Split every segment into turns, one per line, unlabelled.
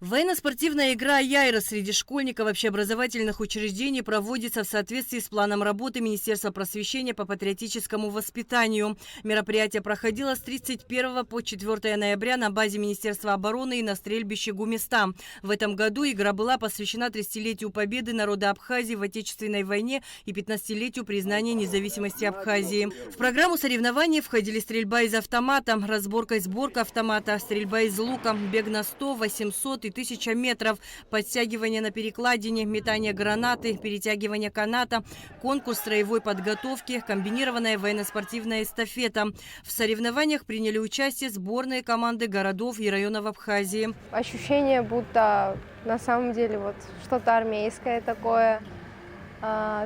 Военно-спортивная игра «Аяйра» среди школьников общеобразовательных учреждений проводится в соответствии с планом работы Министерства просвещения по патриотическому воспитанию. Мероприятие проходило с 31 по 4 ноября на базе Министерства обороны и на стрельбище Гумиста. В этом году игра была посвящена 30-летию победы народа Абхазии в Отечественной войне и 15-летию признания независимости Абхазии. В программу соревнований входили стрельба из автомата, разборка и сборка автомата, стрельба из лука, бег на 100, 800 и 1000 метров, подтягивание на перекладине, метание гранаты, перетягивание каната, конкурс строевой подготовки, комбинированная военно-спортивная эстафета. В соревнованиях приняли участие сборные команды городов и районов Абхазии.
Ощущение, будто на самом деле вот что-то армейское такое.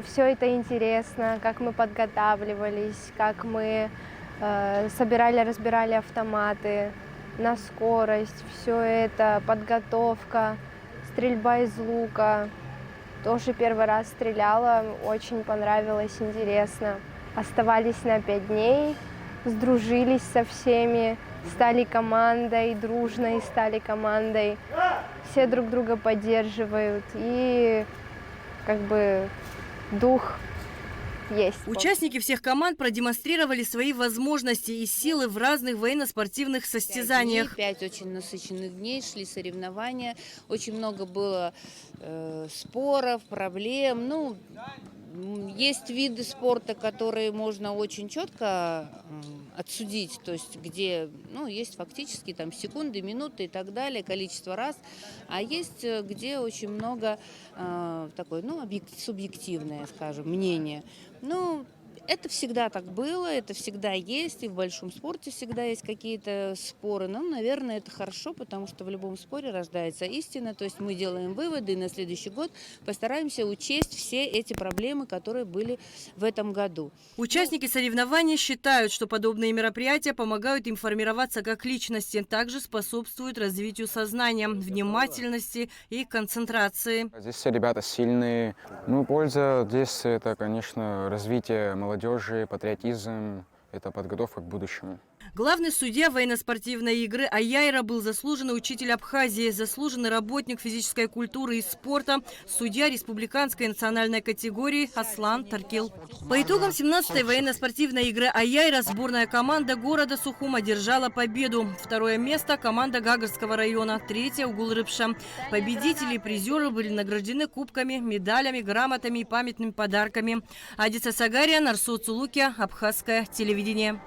Все это интересно, как мы подготавливались, как мы собирали, разбирали автоматы на скорость, все это, подготовка, стрельба из лука. Тоже первый раз стреляла, очень понравилось, интересно. Оставались на 5 дней, сдружились со всеми, стали командой, дружной стали командой. Все друг друга поддерживают и как бы дух есть.
Участники всех команд продемонстрировали свои возможности и силы в разных военно-спортивных состязаниях.
5 очень насыщенных дней, шли соревнования, очень много было споров, проблем. Есть виды спорта, которые можно очень четко отсудить, то есть где есть фактически там секунды, минуты и так далее, количество раз, а есть где очень много такое, субъективное, скажем, мнение. Это всегда так было, это всегда есть, и в большом спорте всегда есть какие-то споры. Но, наверное, это хорошо, потому что в любом споре рождается истина. То есть мы делаем выводы, и на следующий год постараемся учесть все эти проблемы, которые были в этом году.
Участники соревнований считают, что подобные мероприятия помогают им формироваться как личности, также способствуют развитию сознания, внимательности и концентрации.
Здесь все ребята сильные. Польза здесь это, конечно, развитие молодежи, патриотизм, это подготовка к будущему.
Главный судья военно-спортивной игры «Аяйра» был заслуженный учитель Абхазии, заслуженный работник физической культуры и спорта, судья республиканской национальной категории Аслан Таркил. По итогам 17-й военно-спортивной игры «Аяйра» сборная команда города Сухум одержала победу. Второе место – команда Гагарского района, третье – Угулрыпша. Победители и призеры были награждены кубками, медалями, грамотами и памятными подарками. Адиса Сагария, Нарсо Цулукия, Абхазское телевидение.